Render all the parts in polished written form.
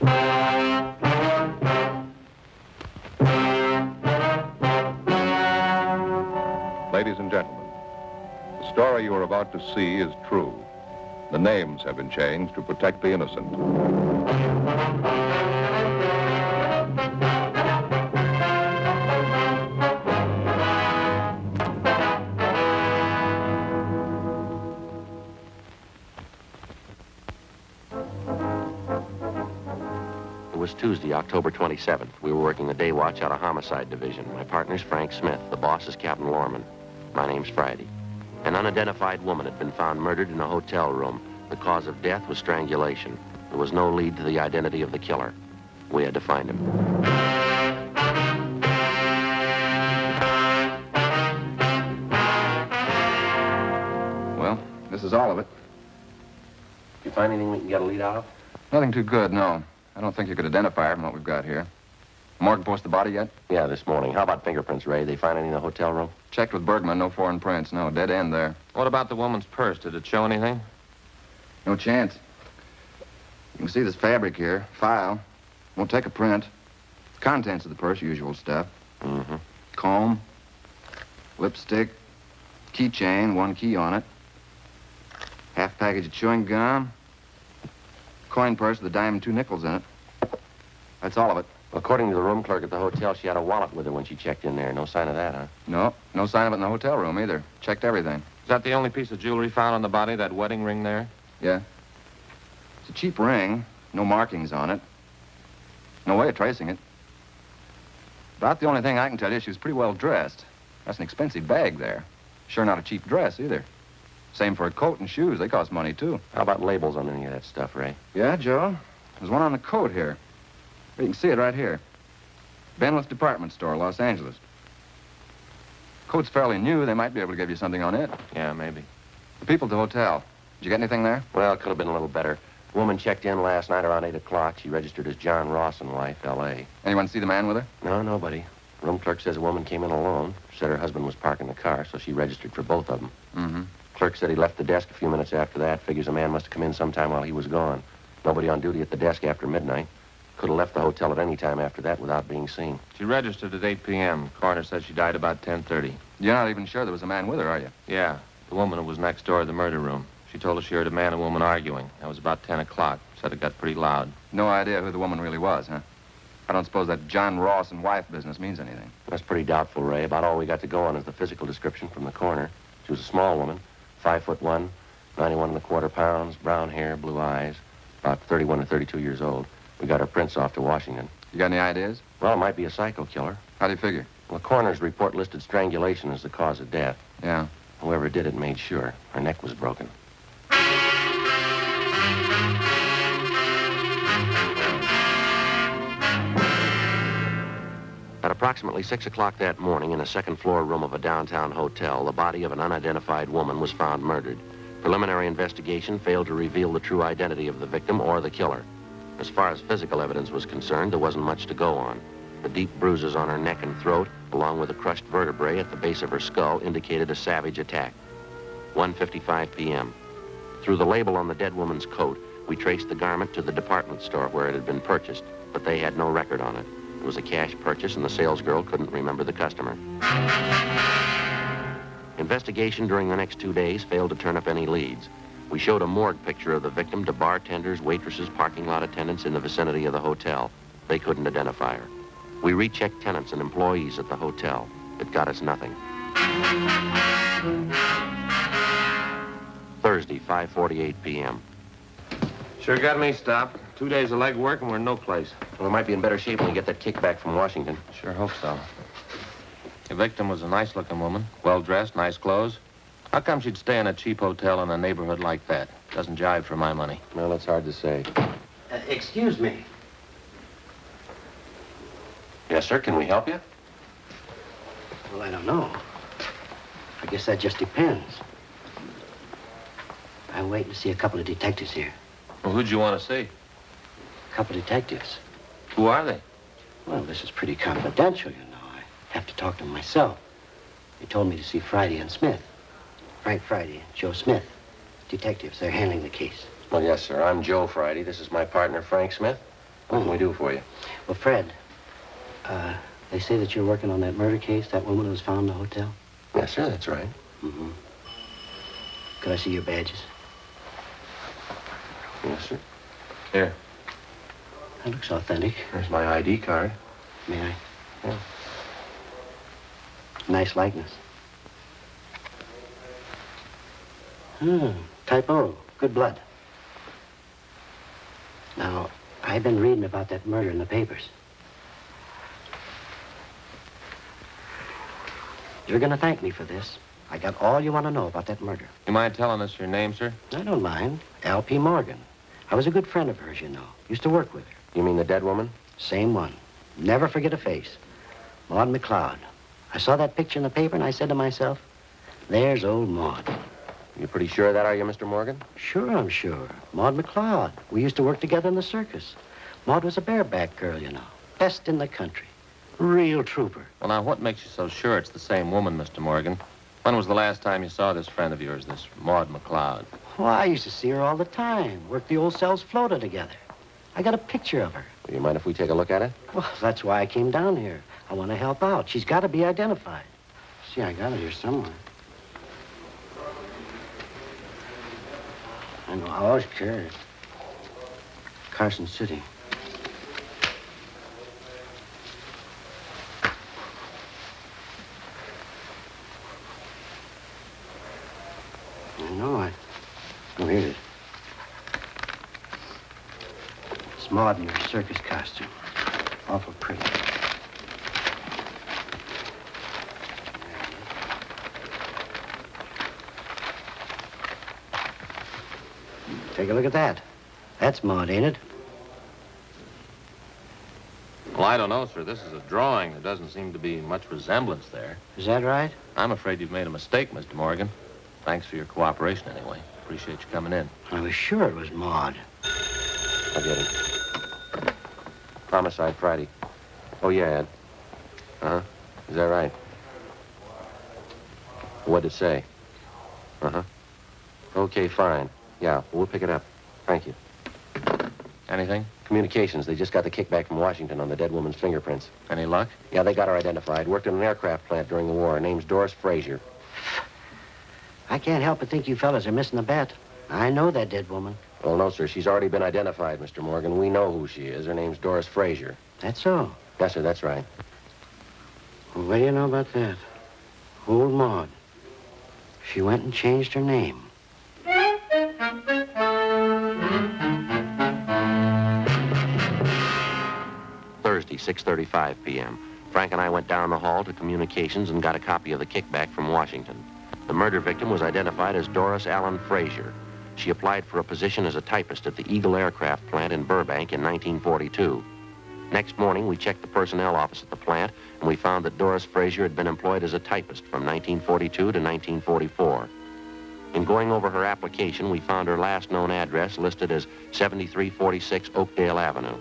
Ladies and gentlemen, the story you are about to see is true. The names have been changed to protect the innocent. It was Tuesday, October 27th. We were working the day watch out of Homicide Division. My partner's Frank Smith. The boss is Captain Lorman. My name's Friday. An unidentified woman had been found murdered in a hotel room. The cause of death was strangulation. There was no lead to the identity of the killer. We had to find him. Well, this is all of it. You find anything we can get a lead out of? Nothing too good, no. I don't think you could identify her from what we've got here. Morgue post the body yet? Yeah, this morning. How about fingerprints, Ray? They find any in the hotel room? Checked with Bergman, no foreign prints. No, dead end there. What about the woman's purse? Did it show anything? No chance. You can see this fabric here, file. Won't take a print. Contents of the purse, usual stuff. Mm-hmm. Comb, lipstick, keychain, one key on it. Half package of chewing gum. Coin purse with a dime and 2 nickels in it. That's all of it. According to the room clerk at the hotel, she had a wallet with her when she checked in there. No sign of that, huh? No, no sign of it in the hotel room either. Checked everything. Is that the only piece of jewelry found on the body, that wedding ring there? Yeah. It's a cheap ring. No markings on it. No way of tracing it. About the only thing I can tell you, she was pretty well dressed. That's an expensive bag there. Sure not a cheap dress either. Same for a coat and shoes. They cost money, too. How about labels on any of that stuff, Ray? Yeah, Joe. There's one on the coat here. You can see it right here. Benwith Department Store, Los Angeles. Coat's fairly new. They might be able to give you something on it. Yeah, maybe. The people at the hotel. Did you get anything there? Well, it could have been a little better. A woman checked in last night around 8 o'clock. She registered as John Ross and wife, L.A. Anyone see the man with her? No, nobody. Room clerk says a woman came in alone. Said her husband was parking the car, so she registered for both of them. Mm-hmm. Clerk said he left the desk a few minutes after that. Figures a man must have come in sometime while he was gone. Nobody on duty at the desk after midnight. Could have left the hotel at any time after that without being seen. She registered at 8 p.m. Coroner said she died about 10:30. You're not even sure there was a man with her, are you? Yeah, the woman who was next door to the murder room. She told us she heard a man and woman arguing. That was about 10 o'clock. Said it got pretty loud. No idea who the woman really was, huh? I don't suppose that John Ross and wife business means anything. That's pretty doubtful, Ray. About all we got to go on is the physical description from the coroner. She was a small woman, 5'1", 91¼ pounds, brown hair, blue eyes, about 31 or 32 years old. We got her prints off to Washington. You got any ideas? Well, it might be a psycho killer. How do you figure? Well, the coroner's report listed strangulation as the cause of death. Yeah. Whoever did it made sure. Her neck was broken. At approximately 6 o'clock that morning, in a second-floor room of a downtown hotel, the body of an unidentified woman was found murdered. Preliminary investigation failed to reveal the true identity of the victim or the killer. As far as physical evidence was concerned, there wasn't much to go on. The deep bruises on her neck and throat, along with the crushed vertebrae at the base of her skull, indicated a savage attack. 1:55 p.m. Through the label on the dead woman's coat, we traced the garment to the department store where it had been purchased, but they had no record on it. It was a cash purchase, and the salesgirl couldn't remember the customer. Investigation during the next 2 days failed to turn up any leads. We showed a morgue picture of the victim to bartenders, waitresses, parking lot attendants in the vicinity of the hotel. They couldn't identify her. We rechecked tenants and employees at the hotel. It got us nothing. Thursday, 5:48 p.m. Sure got me stopped. 2 days of leg work and we're in no place. Well, we might be in better shape when we get that kickback from Washington. Sure hope so. The victim was a nice-looking woman, well-dressed, nice clothes. How come she'd stay in a cheap hotel in a neighborhood like that? Doesn't jive for my money. Well, it's hard to say. Excuse me. Yes, sir. Can we help you? Well, I don't know. I guess that just depends. I'm waiting to see a couple of detectives here. Well, who'd you want to see? A couple of detectives. Who are they? Well, this is pretty confidential, you know. I have to talk to them myself. They told me to see Friday and Smith. Frank Friday and Joe Smith. Detectives, they're handling the case. Well, yes, sir. I'm Joe Friday. This is my partner, Frank Smith. What can we do for you? Well, Fred, they say that you're working on that murder case, that woman who was found in the hotel? Yes, sir, that's right. Mm-hmm. Could I see your badges? Yes, sir. Here. That looks authentic. There's my ID card. May I? Yeah. Nice likeness. Typo. Good blood. Now, I've been reading about that murder in the papers. You're gonna thank me for this. I got all you want to know about that murder. You mind telling us your name, sir? I don't mind. L.P. Morgan. I was a good friend of hers, you know. Used to work with her. You mean the dead woman? Same one. Never forget a face. Maud McLeod. I saw that picture in the paper and I said to myself, there's old Maud. You pretty sure of that, are you, Mr. Morgan? Sure, I'm sure. Maud McLeod. We used to work together in the circus. Maud was a bareback girl, you know. Best in the country. Real trooper. Well, now, what makes you so sure it's the same woman, Mr. Morgan? When was the last time you saw this friend of yours, this Maud McLeod? Well, I used to see her all the time. Worked the old cells floater together. I got a picture of her. Do you mind if we take a look at it? Well, that's why I came down here. I want to help out. She's got to be identified. See, I got it here somewhere. I know, I always carry it. Carson City. I know, Oh, here it is. It's Maud in her circus costume. Awful pretty. Take a look at that. That's Maud, ain't it? Well, I don't know, sir. This is a drawing. There doesn't seem to be much resemblance there. Is that right? I'm afraid you've made a mistake, Mr. Morgan. Thanks for your cooperation, anyway. Appreciate you coming in. I was sure it was Maud. I'll get him. Homicide Friday. Oh, yeah, Ed. Uh-huh. Is that right? What'd it say? Uh-huh. Okay, fine. Yeah, we'll pick it up. Thank you. Anything? Communications. They just got the kickback from Washington on the dead woman's fingerprints. Any luck? Yeah, they got her identified. Worked in an aircraft plant during the war. Her name's Doris Frazier. I can't help but think you fellas are missing the bet. I know that dead woman. Well, no, sir. She's already been identified, Mr. Morgan. We know who she is. Her name's Doris Frazier. That's so. Yes, sir, that's right. Well, what do you know about that? Old Maud. She went and changed her name. Thursday, 6:35 p.m. Frank and I went down the hall to communications and got a copy of the kickback from Washington. The murder victim was identified as Doris Allen Frazier. She applied for a position as a typist at the Eagle Aircraft Plant in Burbank in 1942. Next morning, we checked the personnel office at the plant, and we found that Doris Frazier had been employed as a typist from 1942 to 1944. In going over her application, we found her last known address listed as 7346 Oakdale Avenue.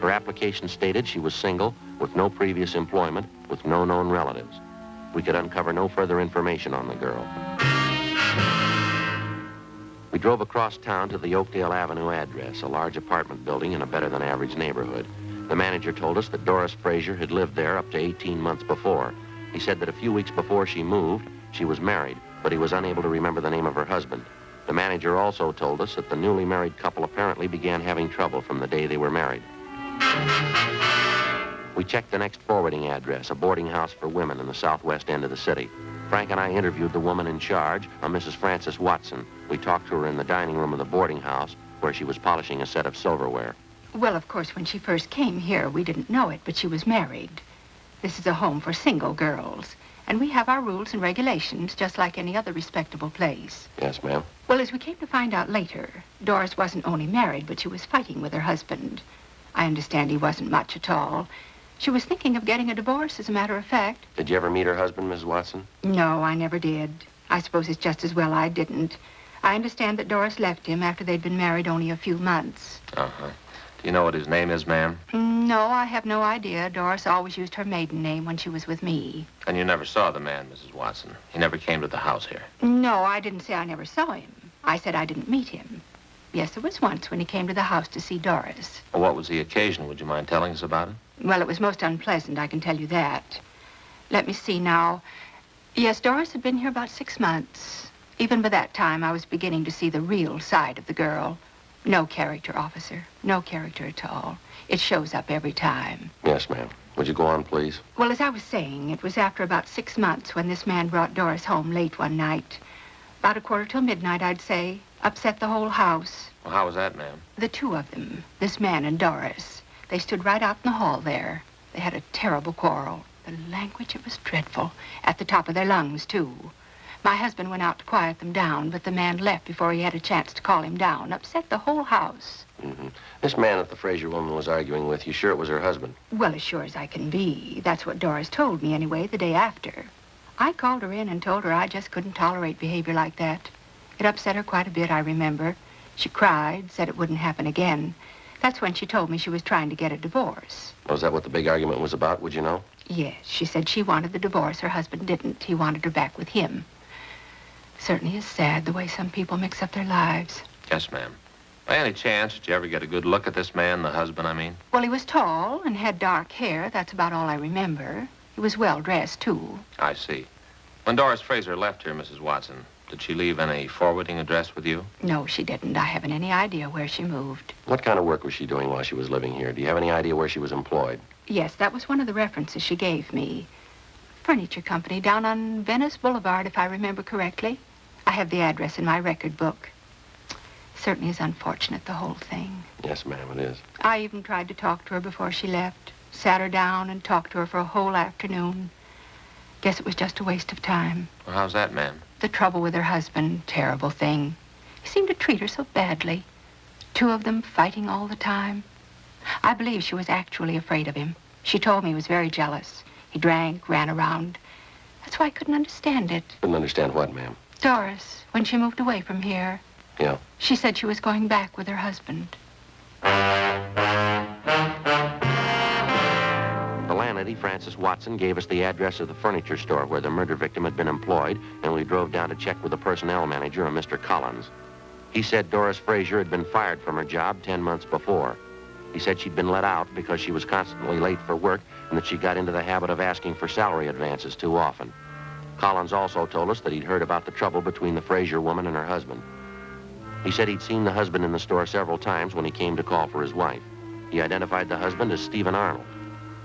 Her application stated she was single, with no previous employment, with no known relatives. We could uncover no further information on the girl. We drove across town to the Oakdale Avenue address, a large apartment building in a better-than-average neighborhood. The manager told us that Doris Frazier had lived there up to 18 months before. He said that a few weeks before she moved, she was married, but he was unable to remember the name of her husband. The manager also told us that the newly married couple apparently began having trouble from the day they were married. We checked the next forwarding address, a boarding house for women in the southwest end of the city. Frank and I interviewed the woman in charge, a Mrs. Frances Watson. We talked to her in the dining room of the boarding house, where she was polishing a set of silverware. Well, of course, when she first came here, we didn't know it, but she was married. This is a home for single girls, and we have our rules and regulations, just like any other respectable place. Yes, ma'am. Well, as we came to find out later, Doris wasn't only married, but she was fighting with her husband. I understand he wasn't much at all. She was thinking of getting a divorce, as a matter of fact. Did you ever meet her husband, Mrs. Watson? No, I never did. I suppose it's just as well I didn't. I understand that Doris left him after they'd been married only a few months. Uh-huh. Do you know what his name is, ma'am? No, I have no idea. Doris always used her maiden name when she was with me. And you never saw the man, Mrs. Watson. He never came to the house here. No, I didn't say I never saw him. I said I didn't meet him. Yes, there was once when he came to the house to see Doris. Well, what was the occasion? Would you mind telling us about it? Well, it was most unpleasant, I can tell you that. Let me see now. Yes, Doris had been here about 6 months. Even by that time, I was beginning to see the real side of the girl. No character, officer. No character at all. It shows up every time. Yes, ma'am. Would you go on, please? Well, as I was saying, it was after about 6 months when this man brought Doris home late one night. About 1:45, I'd say. Upset the whole house. Well, how was that, ma'am? The two of them, this man and Doris, they stood right out in the hall there. They had a terrible quarrel. The language, it was dreadful. At the top of their lungs, too. My husband went out to quiet them down, but the man left before he had a chance to call him down. Upset the whole house. Mm-hmm. This man that the Fraser woman was arguing with, you sure it was her husband? Well, as sure as I can be. That's what Doris told me anyway, the day after. I called her in and told her I just couldn't tolerate behavior like that. It upset her quite a bit, I remember. She cried, said it wouldn't happen again. That's when she told me she was trying to get a divorce. Was that what the big argument was about, would you know? Yes, she said she wanted the divorce. Her husband didn't. He wanted her back with him. Certainly is sad the way some people mix up their lives. Yes, ma'am. By any chance, did you ever get a good look at this man, the husband, I mean? Well, he was tall and had dark hair. That's about all I remember. He was well dressed, too. I see. When Doris Fraser left here, Mrs. Watson, did she leave any forwarding address with you? No, she didn't. I haven't any idea where she moved. What kind of work was she doing while she was living here? Do you have any idea where she was employed? Yes, that was one of the references she gave me. Furniture company down on Venice Boulevard, if I remember correctly. I have the address in my record book. Certainly is unfortunate, the whole thing. Yes, ma'am, it is. I even tried to talk to her before she left. Sat her down and talked to her for a whole afternoon. Guess it was just a waste of time. Well, how's that, ma'am? The trouble with her husband, terrible thing. He seemed to treat her so badly. Two of them fighting all the time. I believe she was actually afraid of him. She told me he was very jealous. He drank, ran around. That's why I couldn't understand it. Couldn't understand what, ma'am? Doris, when she moved away from here. Yeah. She said she was going back with her husband. The landlady, Frances Watson, gave us the address of the furniture store where the murder victim had been employed, and we drove down to check with the personnel manager, a Mr. Collins. He said Doris Fraser had been fired from her job 10 months before. He said she'd been let out because she was constantly late for work and that she got into the habit of asking for salary advances too often. Collins also told us that he'd heard about the trouble between the Fraser woman and her husband. He said he'd seen the husband in the store several times when he came to call for his wife. He identified the husband as Stephen Arnold.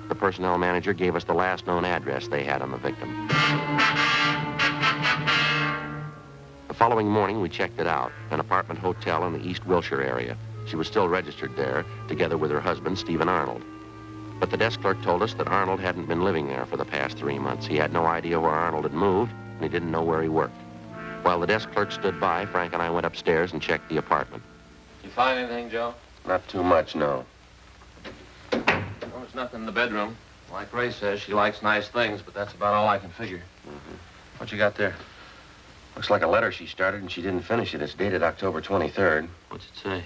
The personnel manager gave us the last known address they had on the victim. The following morning, we checked it out, an apartment hotel in the East Wilshire area. She was still registered there, together with her husband, Stephen Arnold. But the desk clerk told us that Arnold hadn't been living there for the past 3 months. He had no idea where Arnold had moved, and he didn't know where he worked. While the desk clerk stood by, Frank and I went upstairs and checked the apartment. You find anything, Joe? Not too much, no. Well, there's nothing in the bedroom. Like Ray says, she likes nice things, but that's about all I can figure. Mm-hmm. What you got there? Looks like a letter she started and she didn't finish it. It's dated October 23rd. What's it say?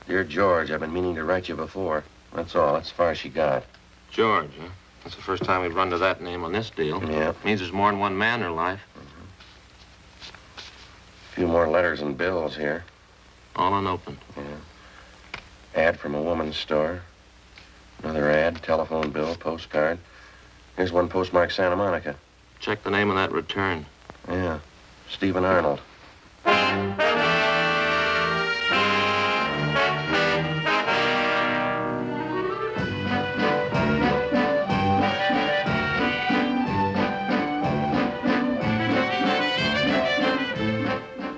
Dear George, I've been meaning to write you before. That's all. That's as far as she got. George, huh? That's the first time we've run to that name on this deal. Yeah. Means there's more than one man in her life. A few more letters and bills here. All unopened. Yeah. Ad from a woman's store. Another ad, telephone bill, postcard. Here's one postmarked Santa Monica. Check the name of that return. Yeah. Stephen Arnold.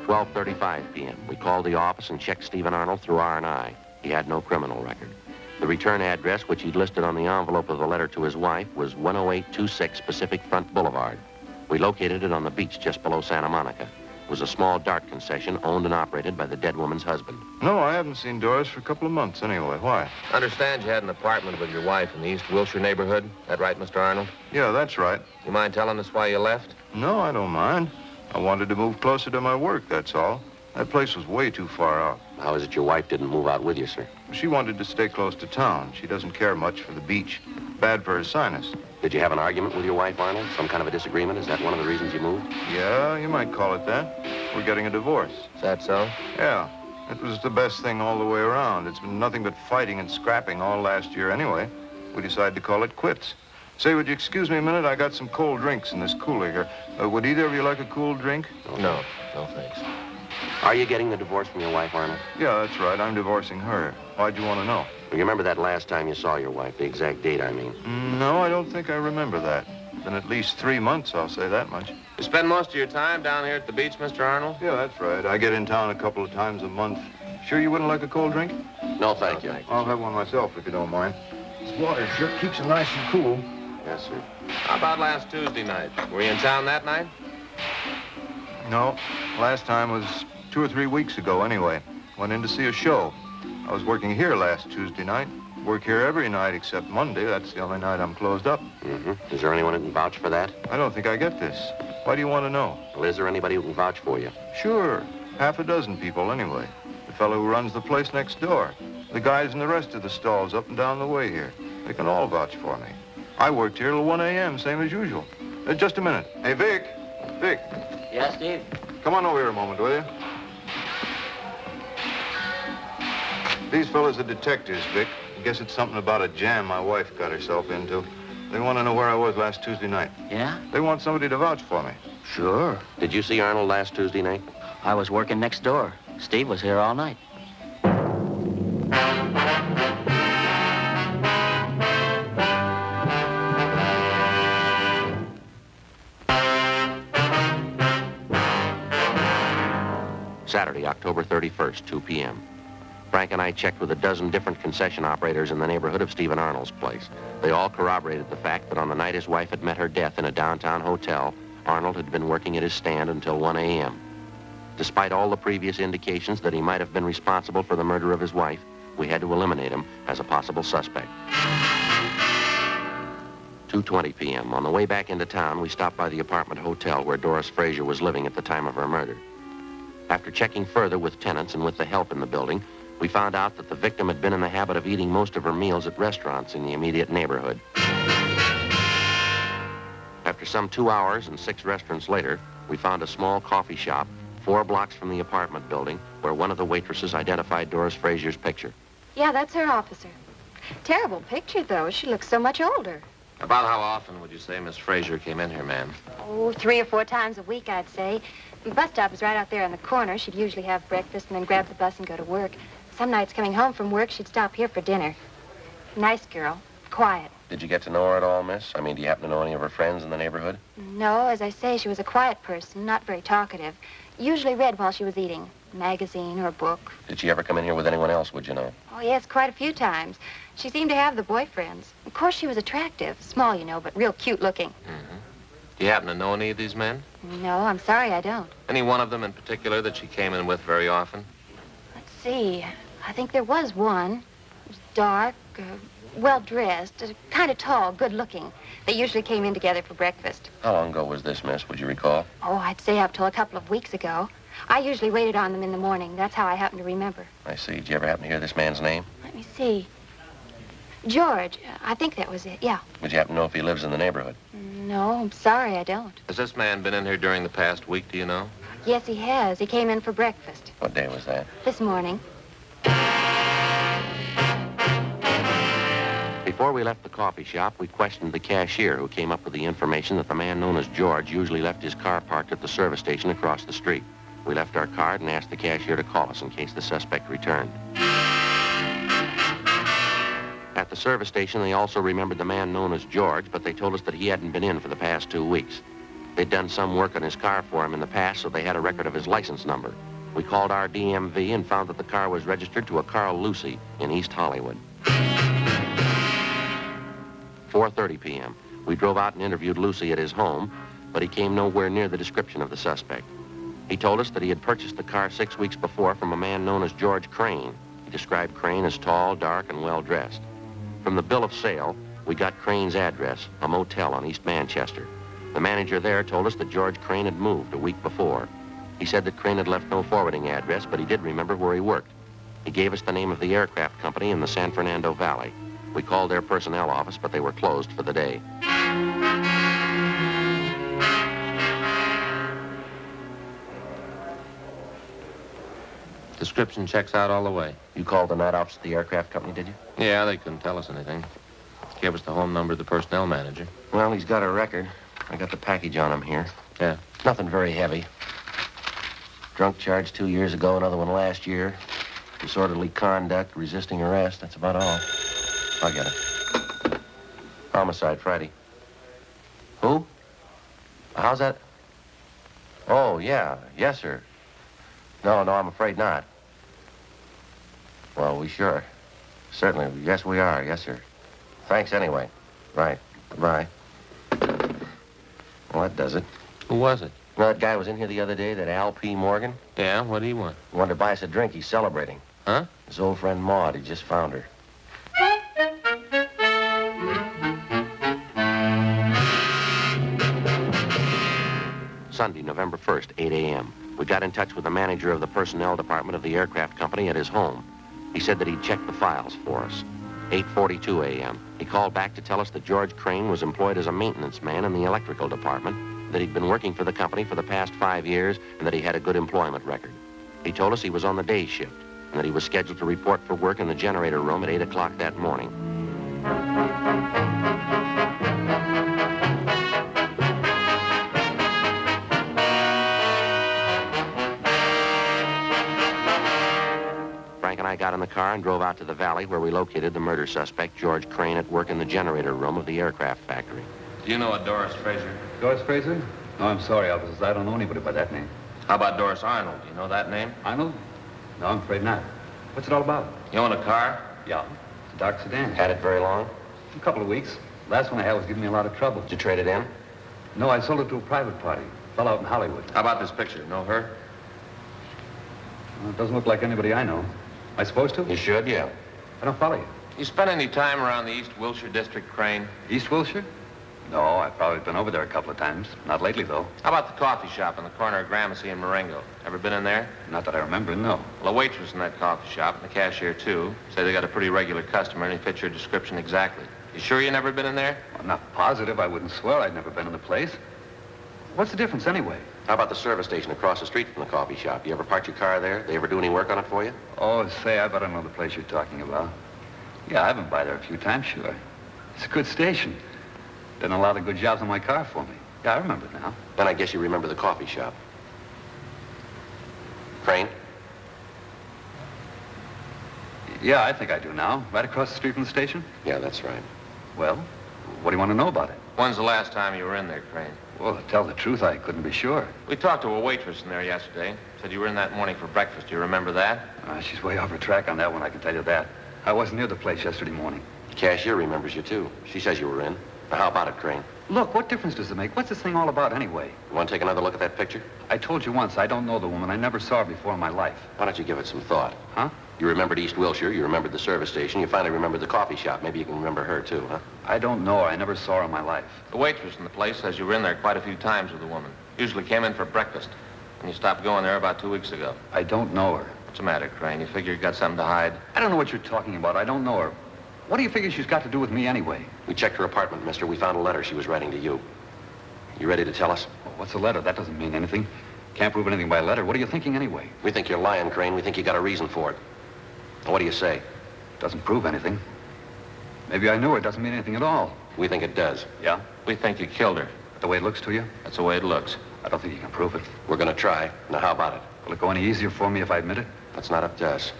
12:35 p.m. We called the office and checked Stephen Arnold through R&I. He had no criminal record. The return address, which he'd listed on the envelope of the letter to his wife, was 10826 Pacific Front Boulevard. We located it on the beach just below Santa Monica. It was a small dart concession owned and operated by the dead woman's husband. No, I haven't seen Doris for a couple of months anyway. Why? I understand you had an apartment with your wife in the East Wilshire neighborhood. That right, Mr. Arnold? Yeah, that's right. You mind telling us why you left? No, I don't mind. I wanted to move closer to my work, that's all. That place was way too far out. How is it your wife didn't move out with you, sir? She wanted to stay close to town. She doesn't care much for the beach. Bad for her sinus. Did you have an argument with your wife, Arnold? Some kind of a disagreement? Is that one of the reasons you moved? Yeah, you might call it that. We're getting a divorce. Is that so? Yeah. It was the best thing all the way around. It's been nothing but fighting and scrapping all last year anyway. We decided to call it quits. Say, would you excuse me a minute? I got some cold drinks in this cooler here. Would either of you like a cool drink? No, thanks. Are you getting the divorce from your wife, Arnold? Yeah, that's right. I'm divorcing her. Why'd you want to know? You remember that last time you saw your wife, the exact date, I mean? No, I don't think I remember that. It's been at least 3 months, I'll say that much. You spend most of your time down here at the beach, Mr. Arnold? Yeah, that's right. I get in town a couple of times a month. Sure you wouldn't like a cold drink? No, thank you. I'll have one myself, if you don't mind. This water sure keeps them nice and cool. Yes, sir. How about last Tuesday night? Were you in town that night? No, last time was 2 or 3 weeks ago anyway. Went in to see a show. I was working here last Tuesday night. Work here every night except Monday. That's the only night I'm closed up. Mm-hmm. Is there anyone who can vouch for that? I don't think I get this. Why do you want to know? Well, is there anybody who can vouch for you? Sure. Half a dozen people anyway. The fellow who runs the place next door. The guys in the rest of the stalls up and down the way here. They can all vouch for me. I worked here till 1 a.m., same as usual. Just a minute. Hey, Vic. Vic. Yeah, Steve? Come on over here a moment, will you? These fellas are detectives, Vic. I guess it's something about a jam my wife got herself into. They want to know where I was last Tuesday night. Yeah? They want somebody to vouch for me. Sure. Did you see Arnold last Tuesday night? I was working next door. Steve was here all night. Saturday, October 31st, 2 p.m. Frank and I checked with a dozen different concession operators in the neighborhood of Stephen Arnold's place. They all corroborated the fact that on the night his wife had met her death in a downtown hotel, Arnold had been working at his stand until 1 a.m. Despite all the previous indications that he might have been responsible for the murder of his wife, we had to eliminate him as a possible suspect. 2:20 p.m. On the way back into town, we stopped by the apartment hotel where Doris Frazier was living at the time of her murder. After checking further with tenants and with the help in the building, we found out that the victim had been in the habit of eating most of her meals at restaurants in the immediate neighborhood. After some 2 hours and 6 restaurants later, we found a small coffee shop 4 blocks from the apartment building where one of the waitresses identified Doris Frazier's picture. Yeah, that's her, officer. Terrible picture, though. She looks so much older. About how often would you say Miss Frazier came in here, ma'am? Oh, 3 or 4 times a week, I'd say. The bus stop is right out there in the corner. She'd usually have breakfast and then grab the bus and go to work. Some nights coming home from work, she'd stop here for dinner. Nice girl. Quiet. Did you get to know her at all, miss? I mean, do you happen to know any of her friends in the neighborhood? No, as I say, she was a quiet person, not very talkative. Usually read while she was eating. A magazine or a book. Did she ever come in here with anyone else, would you know? Oh, yes, quite a few times. She seemed to have the boyfriends. Of course, she was attractive. Small, you know, but real cute looking. Mm-hmm. Do you happen to know any of these men? No, I'm sorry, I don't. Any one of them in particular that she came in with very often? Let's see. I think there was one. It was dark, well-dressed, kind of tall, good-looking. They usually came in together for breakfast. How long ago was this, miss? Would you recall? Oh, I'd say up till a couple of weeks ago. I usually waited on them in the morning. That's how I happen to remember. I see. Did you ever happen to hear this man's name? Let me see. George. I think that was it, yeah. Would you happen to know if he lives in the neighborhood? No, I'm sorry, I don't. Has this man been in here during the past week, do you know? Yes, he has. He came in for breakfast. What day was that? This morning. Before we left the coffee shop, we questioned the cashier who came up with the information that the man known as George usually left his car parked at the service station across the street. We left our card and asked the cashier to call us in case the suspect returned. At the service station, they also remembered the man known as George, but they told us that he hadn't been in for the past 2 weeks. They'd done some work on his car for him in the past, so they had a record of his license number. We called our DMV and found that the car was registered to a Carl Lucy in East Hollywood. 4:30 p.m. We drove out and interviewed Lucy at his home, but he came nowhere near the description of the suspect. He told us that he had purchased the car 6 weeks before from a man known as George Crane. He described Crane as tall, dark, and well-dressed. From the bill of sale, we got Crane's address, a motel on East Manchester. The manager there told us that George Crane had moved a week before. He said that Crane had left no forwarding address, but he did remember where he worked. He gave us the name of the aircraft company in the San Fernando Valley. We called their personnel office, but they were closed for the day. Description checks out all the way. You called the night office at the aircraft company, did you? Yeah, they couldn't tell us anything. Gave us the home number of the personnel manager. Well, he's got a record. I got the package on him here. Yeah. Nothing very heavy. Drunk charge 2 years ago, another one last year. Disorderly conduct, resisting arrest. That's about all. I'll get it. Homicide, Friday. Who? How's that? Oh, yeah. Yes, sir. No, I'm afraid not. Well, we sure. Certainly. Yes, we are. Yes, sir. Thanks anyway. Right. Goodbye. Well, that does it. Who was it? You know that guy was in here the other day, that Al P. Morgan? Yeah, what do you want? He wanted to buy us a drink. He's celebrating. Huh? His old friend Maud. He just found her. Sunday, November 1st, 8 a.m. We got in touch with the manager of the personnel department of the aircraft company at his home. He said that he'd checked the files for us. 8:42 a.m. He called back to tell us that George Crane was employed as a maintenance man in the electrical department, that he'd been working for the company for the past 5 years, and that he had a good employment record. He told us he was on the day shift, and that he was scheduled to report for work in the generator room at 8 o'clock that morning. Frank and I got in the car and drove out to the valley where we located the murder suspect, George Crane, at work in the generator room of the aircraft factory. Do you know a Doris Fraser? Doris Fraser? No, I'm sorry, officers. I don't know anybody by that name. How about Doris Arnold? Do you know that name? Arnold? No, I'm afraid not. What's it all about? You own a car? Yeah. It's a dark sedan. Had it very long? A couple of weeks. Last one I had was giving me a lot of trouble. Did you trade it in? No, I sold it to a private party. Fell out in Hollywood. How about this picture? Know her? Well, it doesn't look like anybody I know. Am I supposed to? You should, yeah. I don't follow you. You spend any time around the East Wilshire District, Crane? East Wilshire? No, I've probably been over there a couple of times. Not lately, though. How about the coffee shop on the corner of Gramercy and Marengo? Ever been in there? Not that I remember, no. Well, a waitress in that coffee shop, and the cashier, too, say they got a pretty regular customer, and he fits your description exactly. You sure you never been in there? I'm not positive. I wouldn't swear I'd never been in the place. What's the difference, anyway? How about the service station across the street from the coffee shop? You ever park your car there? They ever do any work on it for you? Oh, say, I better know the place you're talking about. Yeah, I've been by there a few times, sure. It's a good station. Done a lot of good jobs on my car for me. Yeah, I remember it now. Then I guess you remember the coffee shop. Crane? Yeah, I think I do now. Right across the street from the station? Yeah, that's right. Well, what do you want to know about it? When's the last time you were in there, Crane? Well, to tell the truth, I couldn't be sure. We talked to a waitress in there yesterday. Said you were in that morning for breakfast. Do you remember that? She's way off her track on that one, I can tell you that. I wasn't near the place yesterday morning. The cashier remembers you, too. She says you were in. Now, how about it, Crane? Look, what difference does it make? What's this thing all about anyway? You want to take another look at that picture? I told you once, I don't know the woman. I never saw her before in my life. Why don't you give it some thought? Huh? You remembered East Wilshire, you remembered the service station, you finally remembered the coffee shop. Maybe you can remember her, too, huh? I don't know her. I never saw her in my life. The waitress in the place says you were in there quite a few times with the woman. Usually came in for breakfast. And you stopped going there about 2 weeks ago. I don't know her. What's the matter, Crane? You figure you got something to hide? I don't know what you're talking about. I don't know her. What do you figure she's got to do with me anyway? We checked her apartment, mister. We found a letter she was writing to you. You ready to tell us? Well, what's a letter? That doesn't mean anything. Can't prove anything by a letter. What are you thinking anyway? We think you're lying, Crane. We think you got a reason for it. Now, what do you say? Doesn't prove anything. Maybe I knew her. It doesn't mean anything at all. We think it does. Yeah? We think you killed her. The way it looks to you? That's the way it looks. I don't think you can prove it. We're going to try. Now, how about it? Will it go any easier for me if I admit it? That's not up to us.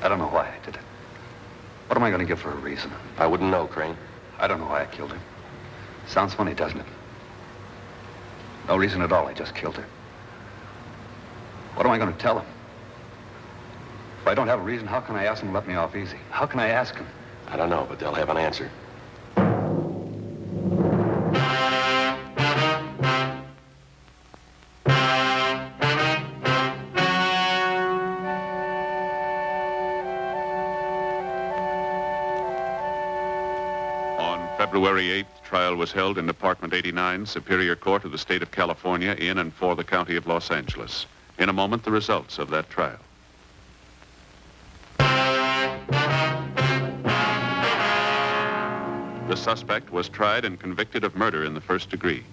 I don't know why I did it. What am I going to give for a reason? I wouldn't know, Crane. I don't know why I killed her. Sounds funny, doesn't it? No reason at all. I just killed her. What am I going to tell him? If I don't have a reason, how can I ask him to let me off easy? How can I ask him? I don't know, but they'll have an answer. February 8th, trial was held in Department 89, Superior Court of the State of California, in and for the County of Los Angeles. In a moment, the results of that trial. The suspect was tried and convicted of murder in the first degree.